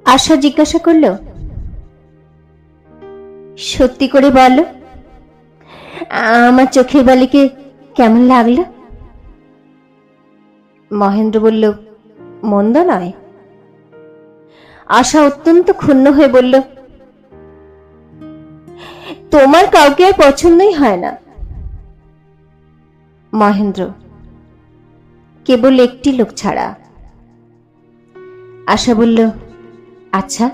আশা জিজ্ঞাসা করল, সত্যি করে বলো, আমার চোখের বালিকে কেমন লাগলো? মহেন্দ্র বলল, মন্দ নয়। আশা অত্যন্ত ক্ষুণ্ণ হয়ে বলল, তোমার কাউকে আর পছন্দই হয় না। মহেন্দ্র, কেবল একটি লোক ছাড়া। আশা বলল, আচ্ছা,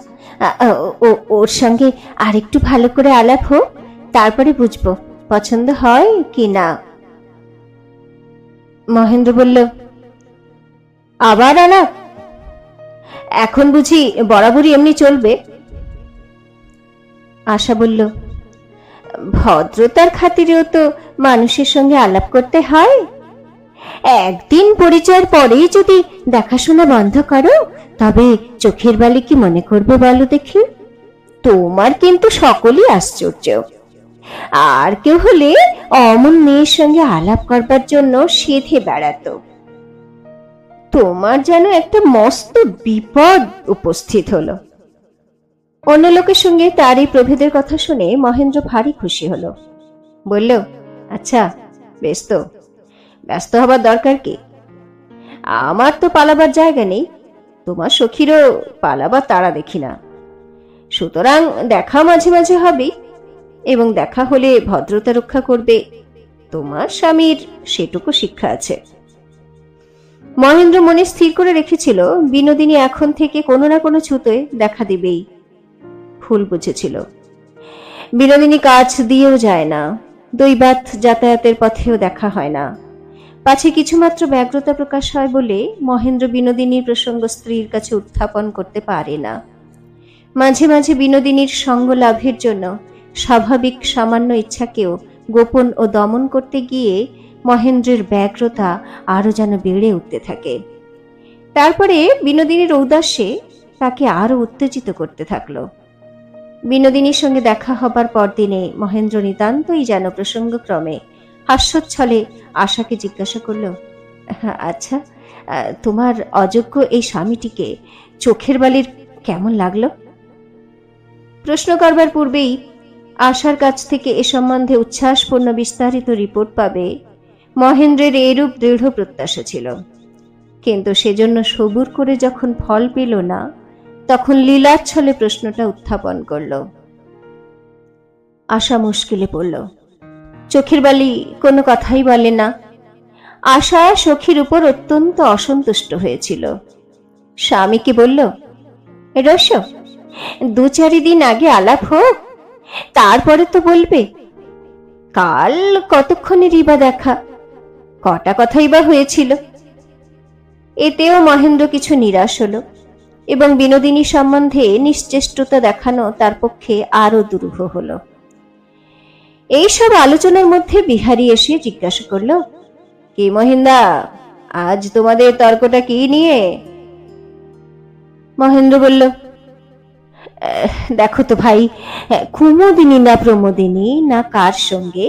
ওর সঙ্গে আরেকটু ভালো করে আলাপ হোক, তারপরে বুঝবো পছন্দ হয় কি না। মহেন্দ্র বলল, আবার আলাপ? এখন বুঝি বরাবরই এমনি চলবে? আশা বলল, ভদ্রতার খাতিরেও তো মানুষের সঙ্গে আলাপ করতে হয়। একদিন পরিচয়ের পরেই যদি দেখাশোনা বন্ধ করো, তবে চোখের বালি কি মনে করবে বলো দেখি? তোমার কিন্তু সকলই আশ্চর্য। আর কেউ হলে অমন মেয়ের সঙ্গে আলাপ করবার জন্য সেধে বেড়াতো। তোমার যেন একটা মস্ত বিপদ উপস্থিত হলো। অন্য লোকের সঙ্গে তার এই প্রভেদের কথা শুনে মহেন্দ্র ভারী খুশি হলো। বলল, আচ্ছা বেশ, তো ব্যস্ত হবার দরকার কি? আমার তো পালাবার জায়গা নেই, তোমার সখীরও পালাবার তাড়া দেখি না। সুতরাং দেখা মাঝে মাঝে হবে, এবং দেখা হলে ভদ্রতা রক্ষা করবে। তোমার স্বামীর সেটুকু শিক্ষা আছে। মহেন্দ্র মনে স্থির করে রেখেছিল বিনোদিনী এখন থেকে কোনো না কোনো ছুতোয় দেখা দিবেই। ভুল বুঝেছিল। বিনোদিনী কাছ দিয়েও যায় না, দৈবাত যাতায়াতের পথেও দেখা হয় না। পাছে কিছুমাত্র ব্যগ্রতা প্রকাশ হয় বলে মহেন্দ্র বিনোদিনীর প্রসঙ্গ স্ত্রীর কাছে উত্থাপন করতে পারে না। মাঝে মাঝে বিনোদিনীর সঙ্গ লাভের জন্য স্বাভাবিক সামান্য ইচ্ছাকেও গোপন ও দমন করতে গিয়ে মহেন্দ্রের ব্যগ্রতা আরো যেন বেড়ে উঠতে থাকে। তারপরে বিনোদিনীর ঔদাস্যে তাকে আরো উত্তেজিত করতে থাকলো। বিনোদিনীর সঙ্গে দেখা হবার পরদিনে মহেন্দ্র নিতান্তই যেন প্রসঙ্গক্রমে হাস্যোচ্ছলে আশাকে জিজ্ঞাসা করল, আচ্ছা, তোমার অযোগ্য এই স্বামীটিকে চোখের বালির কেমন লাগলো? প্রশ্ন করবার পূর্বেই আশার কাছ থেকে এ সম্বন্ধে উচ্ছ্বাসপূর্ণ বিস্তারিত রিপোর্ট পাবে মহেন্দ্রের এরূপ দৃঢ় প্রত্যাশা ছিল। কিন্তু সেজন্য সবুর করে যখন ফল পেল না, তখন লীলাচ্ছলে প্রশ্নটা উত্থাপন করল। আশা মুশকিলে পড়ল। চোখের বালি কোনো কথাই বলে না। আশা সখীর উপর অত্যন্ত অসন্তুষ্ট হয়েছিল। স্বামীকে বলল, রস, 2-4 দিন আগে আলাপ হোক, তারপরে তো বলবে। কাল কতক্ষণেরই বা দেখা, কটা কথাই বা হয়েছিল। এতেও মহেন্দ্র কিছু নিরাশ হলো, এবং বিনোদিনী সম্বন্ধে নিশ্চেষ্টতা দেখানো তার পক্ষে আরো দুরূহ হলো। এইসব আলোচনার মধ্যে বিহারী এসে জিজ্ঞাসা করল, কি মহিন্দা, আজ তোমাদের তর্কটা কি নিয়ে? মহেন্দ্র বলল, দেখো তো ভাই, কুমুদিনী না প্রমোদিনী না কার সঙ্গে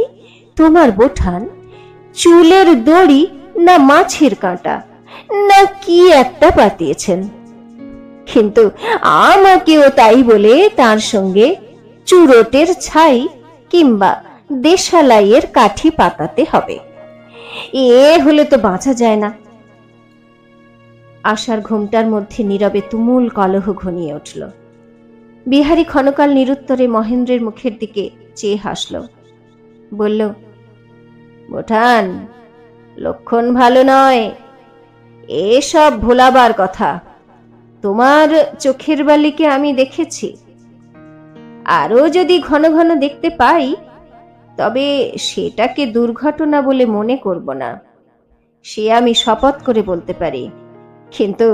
তোমার বোঠান চুলের দড়ি না মাছের কাঁটা না কি একটা পাতিয়েছেন, কিন্তু আমাকেও তাই বলে তার সঙ্গে চুরোটের ছাই কিংবা দেশালাইয়ের কাঠি পাতাতে হবে। এ হলে তো বাঁচা যায় না। আশার ঘুমটার মধ্যে নীরবে তুমুল কলহ ঘনিয়ে উঠল। বিহারী ক্ষণকাল নিরুত্তরে মহেন্দ্রের মুখের দিকে চেয়ে হাসল। বলল, বোঠান, লক্ষণ ভালো নয়, এসব ভোলাবার কথা। তোমার চোখের বালিকে আমি দেখেছি, আরো যদি ঘন ঘন দেখতে পাই তবে সেটাকে দুর্ঘটনা বলে মনে করব না, সে আমি শপথ করে বলতে পারি। কিন্তু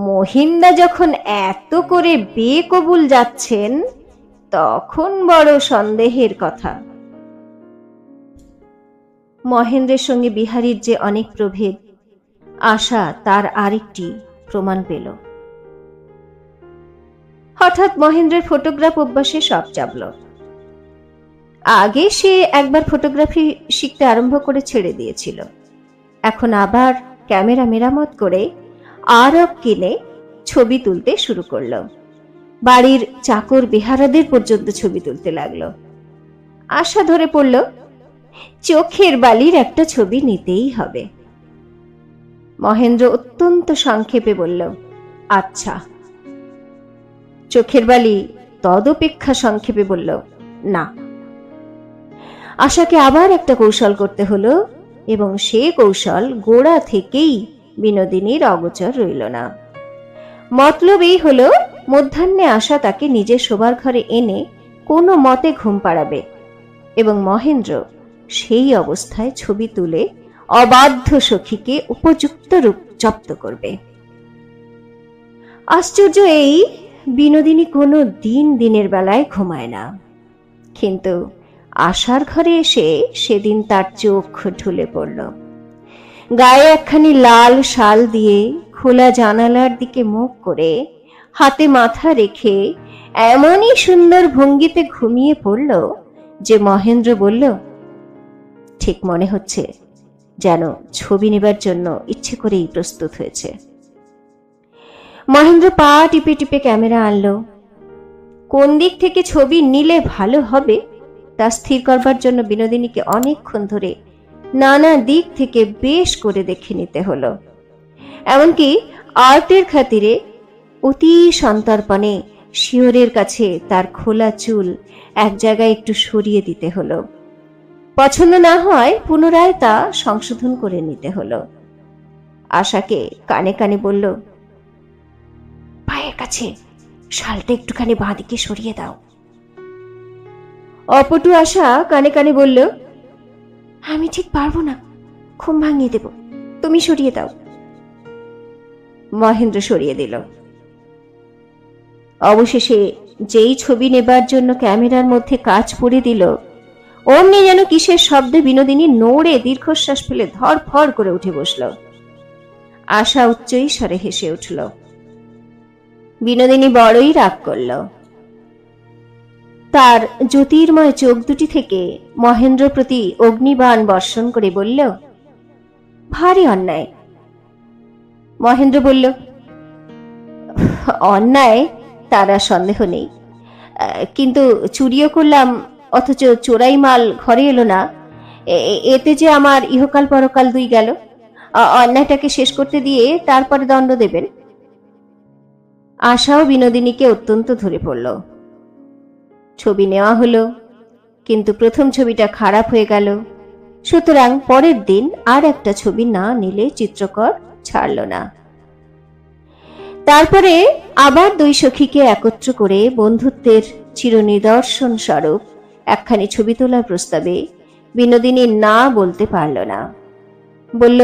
মহিন্দা যখন এত করে বেকবুল যাচ্ছেন, তখন বড় সন্দেহের কথা। মহেন্দ্রের সঙ্গে বিহারীর যে অনেক প্রভেদ, আশা তার আরেকটি প্রমাণ পেল। হঠাৎ মহেন্দ্রের ফটোগ্রাফ অভ্যাসে সব চাপল। আগে সে একবার ফটোগ্রাফি শিখতে আরম্ভ করে ছেড়ে দিয়েছিল, এখন আবার ক্যামেরা মেরামত করে আরব কিনে ছবি তুলতে শুরু করল। বাড়ির চাকর বেহারাদের পর্যন্ত ছবি তুলতে লাগলো। আশা ধরে পড়ল, চোখের বালির একটা ছবি নিতেই হবে। মহেন্দ্র অত্যন্ত সংক্ষেপে বলল, আচ্ছা। চোখের বালি তদপেক্ষা সংক্ষেপে বলল, না। আশাকে আবার একটা কৌশল করতে হলো, এবং সে কৌশল গোড়া থেকেই বিনোদিনীর অগোচর রইল না। মতলব এই হলো, মধ্যাহ্নে আশা তাকে নিজের শোবার ঘরে এনে কোনো মতে ঘুম পাড়াবে, এবং মহেন্দ্র সেই অবস্থায় ছবি তুলে অবাধ্য সখীকে উপযুক্ত রূপ জব্দ করবে। আশ্চর্য এই, বিনোদিনী কোনো দিন দিনের বেলায় ঘুমায় না, কিন্তু আশার ঘরে এসে সেদিন তার চোখ ঢুলে পড়ল। গায়ে একখানি লাল শাল দিয়ে খোলা জানালার দিকে মুখ করে হাতে মাথা রেখে এমনই সুন্দর ভঙ্গিতে ঘুমিয়ে পড়ল যে মহেন্দ্র বলল, ঠিক মনে হচ্ছে যেন ছবি নেবার জন্য ইচ্ছে করেই প্রস্তুত হয়েছে। মহেন্দ্র পা টিপে টিপে ক্যামেরা আনলো। কোন দিক থেকে ছবি নিলে ভালো হবে তা স্থির করবার জন্য বিনোদিনীকে অনেকক্ষণ ধরে নানা দিক থেকে বেশ করে দেখে নিতে হলো। এমনকি আর্টের খাতিরে অতি সন্তর্পণে শিয়রের কাছে তার খোলা চুল এক জায়গায় একটু সরিয়ে দিতে হলো। পছন্দ না হয় পুনরায় তা সংশোধন করে নিতে হলো। আশাকে কানে কানে বলল, পায়ের কাছে শালটা একটুখানি বাঁদিকে সরিয়ে দাও। অপটু আশা কানে কানে বলল, আমি ঠিক পারবো না, ঘুম ভাঙিয়ে দেব, তুমি সরিয়ে দাও। মহেন্দ্র সরিয়ে দিল। অবশেষে যেই ছবি নেবার জন্য ক্যামেরার মধ্যে কাজ পড়ে দিল, অমনি যেন কিসের শব্দে বিনোদিনী নড়ে দীর্ঘশ্বাস ফেলে ধরফর করে উঠে বসল। আশা উচ্চই স্বরে হেসে উঠল। বিনোদিনী বড়ই রাগ করল। তার জ্যোতির্ময় চোখ দুটি থেকে মহেন্দ্র প্রতি অগ্নিবাণ বর্ষণ করে বলল, ভারী অন্যায়। মহেন্দ্র বলল, অন্যায় তার আর সন্দেহ নেই, কিন্তু চুরিও করলাম অথচ চোরাই মাল ঘরে এলো না, এতে যে আমার ইহকাল পরকাল দুই গেল। অন্যায়টাকে শেষ করতে দিয়ে তারপরে দণ্ড দেবেন। আশাও বিনোদিনীকে অত্যন্ত ধরে পড়ল। ছবি নেওয়া হলো, কিন্তু প্রথম ছবিটা খারাপ হয়ে গেল, সুতরাং পরের দিন আর একটা ছবি না নিলে চিত্রকর ছাড়ল না। তারপরে আবার দুই সখীকে একত্র করে বন্ধুত্বের চিরনিদর্শন স্বরূপ একখানি ছবি তোলার প্রস্তাবে বিনোদিনী না বলতে পারল না। বলল,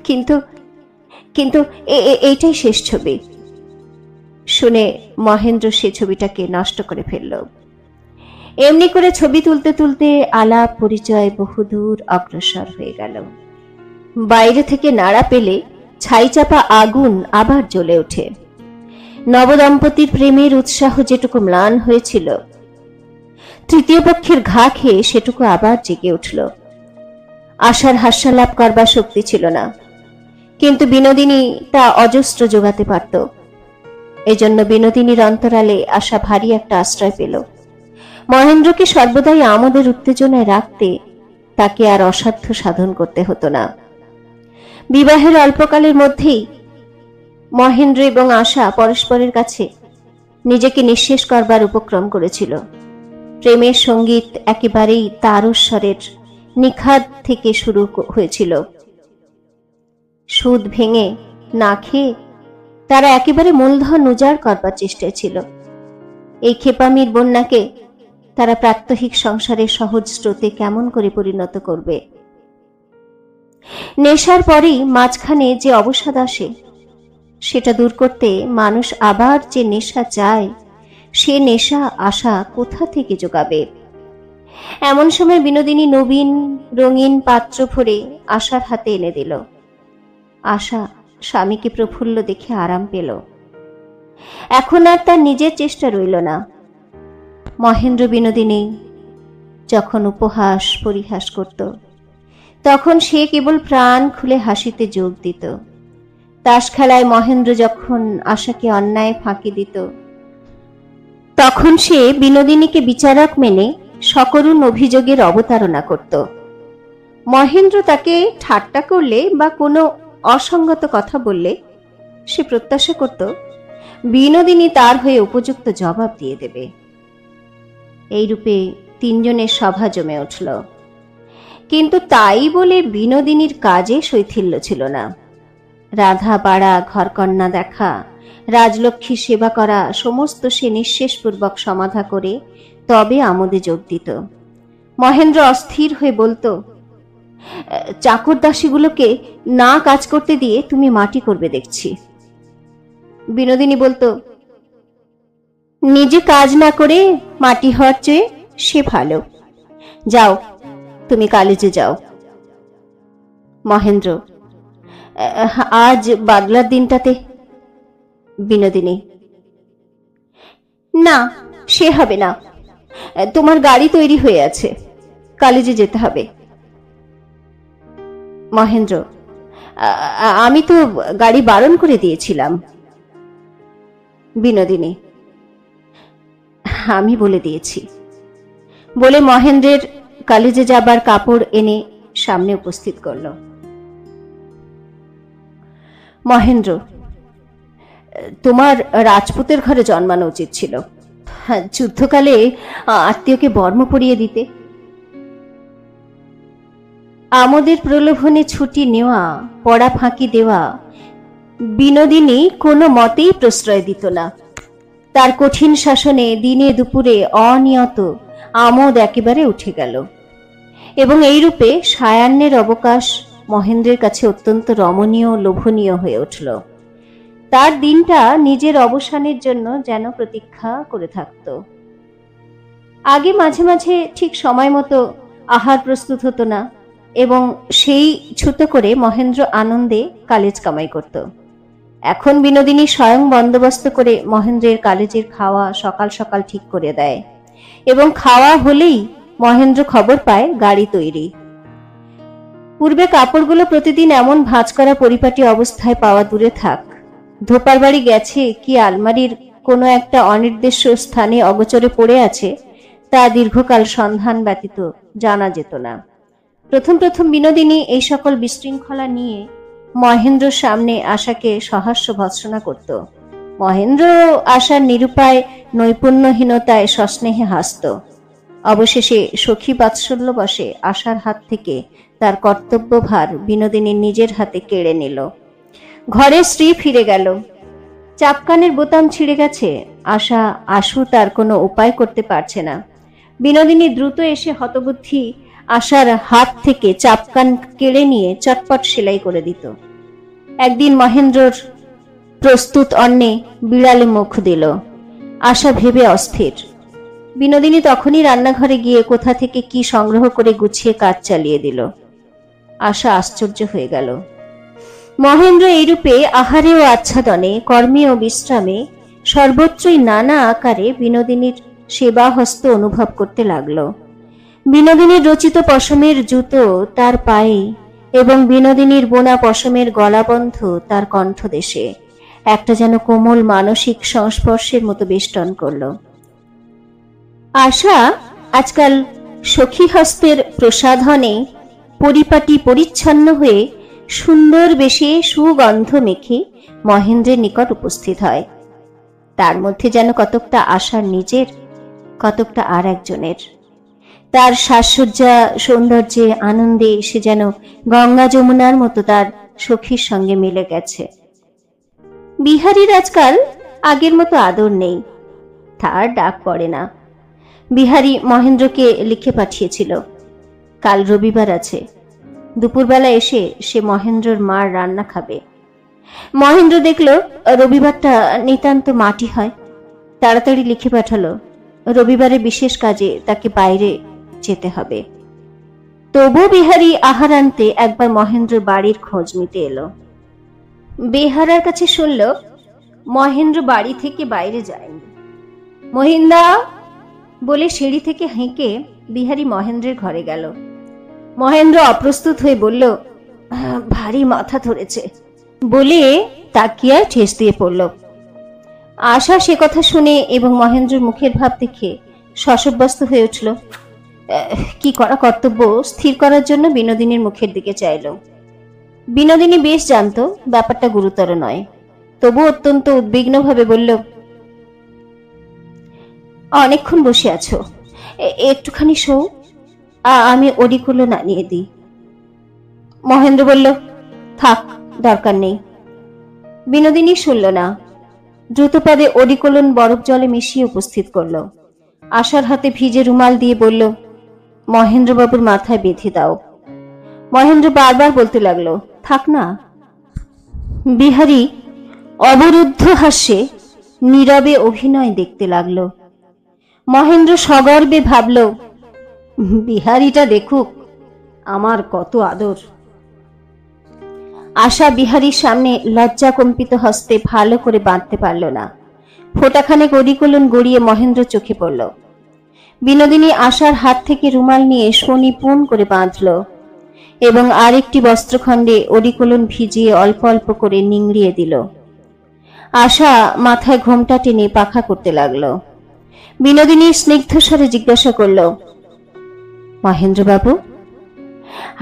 কিন্তু কিন্তু এইটাই শেষ ছবি। শুনে মহেন্দ্র সে ছবিটাকে নষ্ট করে ফেলল। এমনি করে ছবি তুলতে তুলতে আলাপ পরিচয় বহুদূর অগ্রসর হয়ে গেল। বাইরে থেকে নাড়া পেলে ছাইচাপা আগুন আবার জ্বলে ওঠে। নবদম্পতির প্রেমের উৎসাহ যেটুকু ম্লান হয়েছিল, তৃতীয় পক্ষের ঘা খেয়ে সেটুকু আবার জেগে উঠল। আশার হাস্যালাপ করবার শক্তি ছিল না, কিন্তু বিনোদিনী তা অজস্র যোগাতে পারত। এজন্য বিনোদিনীর অন্তরালে আশা ভারী একটা আশ্রয় পেল। মহেন্দ্রকে সর্বদাই আমাদের উত্তেজনায় রাখতে তাকে আর অসাধ্য সাধন করতে হতো না। বিবাহের অল্পকালের মধ্যেই মহেন্দ্র এবং আশা পরস্পরের কাছে নিজেকে নিঃশেষ করবার উপক্রম করেছিল। প্রেমের সঙ্গীত একেবারেই তারস্বরের নিখাদ থেকে শুরু হয়েছিল। সুদ ভেঙে না খেয়ে তারা একেবারে মূলধন উজাড় করবার চেষ্টায় ছিল। এই ক্ষেপামির বন্যাকে তারা প্রাত্যহিক সংসারের সহজ স্রোতে কেমন করে পরিণত করবে। নেশার পরেই মাঝখানে যে অবসাদ আসে, সেটা দূর করতে মানুষ আবার যে নেশা চায়, সে নেশা আশা কোথা থেকে যোগাবে? এমন সময় বিনোদিনী নবীন রঙিন পাত্র ভরে আশার হাতে এনে দিল। আশা স্বামীকে প্রফুল্ল দেখে আরাম পেল। এখন আর তার নিজের চেষ্টা রইল না। মহেন্দ্র বিনোদিনী যখন উপহাস পরিহাস করত, তখন সে কেবল প্রাণ খুলে হাসিতে যোগ দিত। তাস খেলায় মহেন্দ্র যখন আশাকে অন্যায় ফাঁকি দিত, তখন সে বিনোদিনীকে বিচারক মেনে সকরুণ অভিযোগের অবতারণা করত। মহেন্দ্র তাকে ঠাট্টা করলে বা কোনো অসঙ্গত কথা বললে সে প্রত্যাশা করত বিনোদিনী তার হয়ে উপযুক্ত জবাব দিয়ে দেবে। এইরূপে তিনজনের সভা জমে উঠল। কিন্তু তাই বলে বিনোদিনীর কাজে শৈথিল্য ছিল না। রাধা বাড়া, ঘরকন্না দেখা, রাজলক্ষ্মী সেবা করা সমস্ত সে নিঃশেষপূর্বক সমাধা করে তবে আমোদে যোগ দিত। মহেন্দ্র অস্থির হয়ে বলতো, চাকর দাসীগুলোকে না কাজ করতে দিয়ে তুমি মাটি করবে দেখছি। বিনোদিনী বলতো, নিজে কাজ না করে মাটি হওয়ার চেয়ে সে ভালো, যাও তুমি কলেজে যাও। মহেন্দ্র, আজ বাদলার দিনটাতে। বিনোদিনী, না সে হবে না, তোমার গাড়ি তৈরি হয়ে আছে, কলেজে যেতে হবে। মহেন্দ্র, আমি তো গাড়ি বারণ করে দিয়েছিলাম। বিনোদিনী, আমি বলে দিয়েছি। বলে মহেন্দ্রের কলেজে যাবার কাপড় এনে সামনে উপস্থিত করল। মহেন্দ্র, তোমার রাজপুতের ঘরে জন্মানো উচিত ছিল, যুদ্ধকালে আত্মীয়কে বর্ম পরিয়ে দিতে। আমাদের প্রলোভনে ছুটি নেওয়া, পড়া ফাঁকি দেওয়া বিনোদিনী কোনো মতেই প্রশ্রয় দিত না। তার কঠিন শাসনে দিনে দুপুরে অনিয়ত আমোদ একেবারে উঠে গেল এবং এইরূপে সায়াহ্নের অবকাশ মহেন্দ্রের কাছে অত্যন্ত রমণীয়, লোভনীয় হয়ে উঠল। তার দিনটা নিজের অবসানের জন্য যেন প্রতীক্ষা করে থাকত। আগে মাঝে মাঝে ঠিক সময় মতো আহার প্রস্তুত হতো না এবং সেই ছুতো করে মহেন্দ্র আনন্দে কলেজ কামাই করত। এখন বিনোদিনী স্বয়ং বন্দোবস্ত করে মহেন্দ্রের কলেজের খাওয়া সকাল সকাল ঠিক করে দেয় এবং খাওয়া হলেই মহেন্দ্র খবর পায় গাড়ি তৈরি। পূর্বে কাপড়গুলো প্রতিদিন এমন ভাঁজ করা পরিপাটি অবস্থায় পাওয়া দূরে থাক, ধোপার বাড়ি গেছে কি আলমারির কোনো একটা অনির্দিষ্ট স্থানে অগোচরে পড়ে আছে তা দীর্ঘকাল সন্ধান ব্যতীত জানা যেত না। প্রথম প্রথম বিনোদিনী এই সকল বিশৃঙ্খলা নিয়ে মহেন্দ্রর সামনে আশাকে সহাস্য ভৎসনা করত। মহেন্দ্র আশার নিরুপায় নৈপুণ্যহীনতায় সস্নেহে হাসত। অবশেষে সখী বাৎসল্য বসে আশার হাত থেকে তার কর্তব্যভার বিনোদিনী নিজের হাতে কেড়ে নিল। ঘরে স্ত্রী ফিরে গেল, চাপকানের বোতাম ছিঁড়ে গেছে। আশা আশু তার কোনো উপায় করতে পারছে না। বিনোদিনী দ্রুত এসে হতবুদ্ধি আশার হাত থেকে চাপকান কেড়ে নিয়ে চটপট সেলাই করে দিত। একদিন মহেন্দ্রর প্রস্তুত অন্নে বিড়ালে মুখ দিল। আশা ভেবে অস্থির। বিনোদিনী তখনই রান্নাঘরে গিয়ে কোথা থেকে কি সংগ্রহ করে গুছিয়ে কাজ চালিয়ে দিল। আশা আশ্চর্য হয়ে গেল। মহেন্দ্র এইরূপে আহারে ও আচ্ছাদনে, কর্মে ও বিশ্রামে সর্বত্রই নানা আকারে বিনোদিনীর সেবাহস্ত অনুভব করতে লাগল। বিনোদিনীর রচিত পশমের জুতো তার পায়ে এবং বিনোদিনীর বোনা পশমের গলাবন্ধ তার কণ্ঠদেশে একটা যেন কোমল মানসিক সংস্পর্শের মতো বেষ্টন করল। আশা আজকাল সখী হস্তের প্রসাধনে পরিপাটি পরিচ্ছন্ন হয়ে সুন্দর বেশে সুগন্ধ মেখে মহেন্দ্রের নিকট উপস্থিত হয়। তার মধ্যে যেন কতকটা আশার নিজের, কতকটা আর একজনের। তার সাজসজ্জা সৌন্দর্যে আনন্দে সে যেন গঙ্গা যমুনার মতো তার সখীর সঙ্গে মিলে গেছে। বিহারীর আজকাল আগের মতো আদর নেই, তার ডাক পড়ে না। বিহারী মহেন্দ্রকে লিখে পাঠিয়েছিল, কাল রবিবার আছে, দুপুরবেলা এসে সে মহেন্দ্রর মার রান্না খাবে। মহেন্দ্র দেখল রবিবারটা নিতান্ত মাটি হয়, তাড়াতাড়ি লিখে পাঠালো রবিবারে বিশেষ কাজে তাকে বাইরে যেতে হবে। তবু বিহারী আহার আনতে একবার মহেন্দ্রর বাড়ির খোঁজ নিতে এলো। বেহারার কাছে শুনল মহেন্দ্র বাড়ি থেকে বাইরে যায়নি। মহিন্দা বলে সিঁড়ি থেকে হেঁকে বিহারী মহেন্দ্রের ঘরে গেল। মহেন্দ্র অপ্রস্তুত হয়ে বলল, ভারী মাথা ধরেছে বলে তাকিয়ায় ঠেস দিয়ে পড়ল। আশা সে কথা শুনে এবং মহেন্দ্রর মুখের ভাব দেখে শশব্যস্ত হয়ে উঠল। কি করা কর্তব্য স্থির করার জন্য বিনোদিনীর মুখের দিকে চাইল। বিনোদিনী বেশ জানত ব্যাপারটা গুরুতর নয়, তবু অত্যন্ত উদ্বিগ্নভাবে বলল, অনেকক্ষণ বসে আছো, একটুখানি শো, আমি ওডিকুলো নামিয়ে দিই। মহেন্দ্র বলল, থাক, দরকার নেই। বিনোদিনী শুনল না, দ্রুতপাদে ওডিকোলন বরফ জলে মিশিয়ে উপস্থিত করল। আশার হাতে ভিজে রুমাল দিয়ে বলল, মহেন্দ্রবাবুর মাথায় বেঁধে দাও। মহেন্দ্র বারবার বলতে লাগলো, থাক না। বিহারী অবরুদ্ধ হাস্যে নীরবে অভিনয় দেখতে লাগলো। মহেন্দ্র সগর্বে ভাবল, বিহারীটা দেখুক আমার কত আদর। আশা বিহারীর সামনে লজ্জা কম্পিত হস্তে ভালো করে বাঁধতে পারল না। ফোঁটাখানেক ওডিকোলন গড়িয়ে মহেন্দ্র চোখে পড়ল। বিনোদিনী আশার হাত থেকে রুমাল নিয়ে সুনিপুণ করে বাঁধল এবং আরেকটি বস্ত্রখণ্ডে ওডিকোলন ভিজিয়ে অল্প অল্প করে নিংড়িয়ে দিল। আশা মাথায় ঘোমটা টেনে পাখা করতে লাগলো। বিনোদিনী স্নিগ্ধ স্বরে জিজ্ঞাসা করল, মহেন্দ্রবাবু,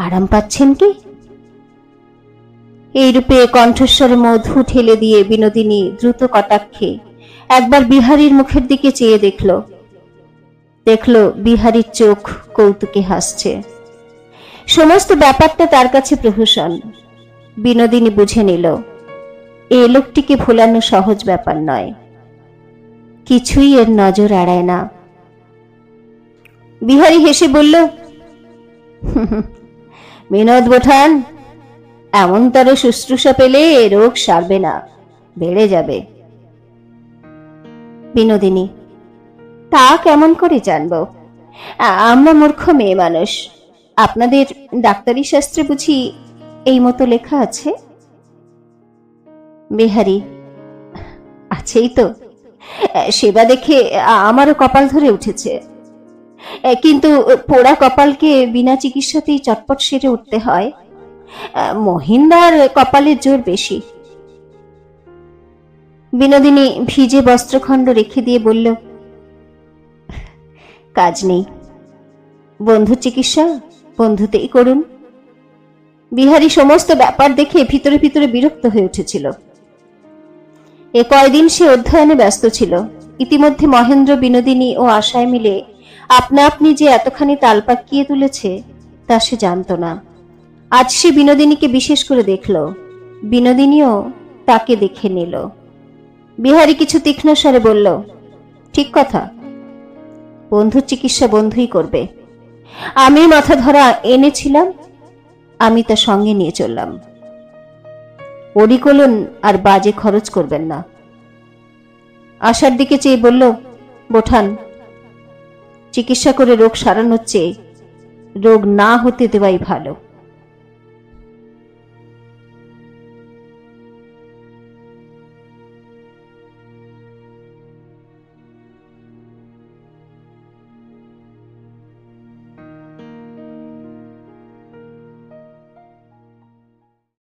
আরাম পাচ্ছেন কি? এইরূপে কণ্ঠস্বরে মধু ঠেলে দিয়ে বিনোদিনী দ্রুত কটাক্ষে একবার বিহারীর মুখের দিকে চেয়ে দেখল বিহারীর চোখ কৌতুকে হাসছে। সমস্ত ব্যাপারটা তার কাছে প্রহসন। বিনোদিনী বুঝে নিল এই লোকটিকে ভোলানো সহজ ব্যাপার নয়, কিছুই এর নজর এড়ায় না। বিহারী হেসে বলল, বিনোদ বোঠান, এমনতর শুশ্রূষা পেলে রোগ সারবে না, বেড়ে যাবে। বিনোদিনী, তা কেমন করে জানবো? আমরা মূর্খ মেয়ে মানুষ, আপনাদের ডাক্তারি শাস্ত্রে বুঝি এই মতো লেখা আছে? বিহারী, আছেই তো, সেবা দেখে আমারও কপাল ধরে উঠেছে, কিন্তু পোড়া কপালকে বিনা চিকিৎসাতেই চটপট সেরে উঠতে হয়। মহিন্দার কপালের জোর বেশি। বিনোদিনী ভিজে বস্ত্রখণ্ড রেখে দিয়ে বলল, কাজ নেই, বন্ধু চিকিৎসা বন্ধুতেই করুন। বিহারী সমস্ত ব্যাপার দেখে ভিতরে ভিতরে বিরক্ত হয়ে উঠেছিল। এ কয়দিন সে অধ্যয়নে ব্যস্ত ছিল। ইতিমধ্যে মহেন্দ্র, বিনোদিনী ও আশায় মিলে আপনা আপনি যে এতখানি তাল পাকিয়ে তুলেছে তা সে জানত না। আজ সে বিনোদিনীকে বিশেষ করে দেখল, বিনোদিনীও তাকে দেখে নিল। বিহারী কিছু তীক্ষ্ণ স্বরে বলল, ঠিক কথা, বন্ধুর চিকিৎসা বন্ধুই করবে। আমি মাথা ধরা এনেছিলাম, আমি তা সঙ্গে নিয়ে চললাম। ওডিকোলন আর বাজে খরচ করবেন না। আশার দিকে চেয়ে বলল, বোঠান, চিকিৎসা করে রোগ সারানোর চেয়ে রোগ না হতে দেওয়াই ভালো।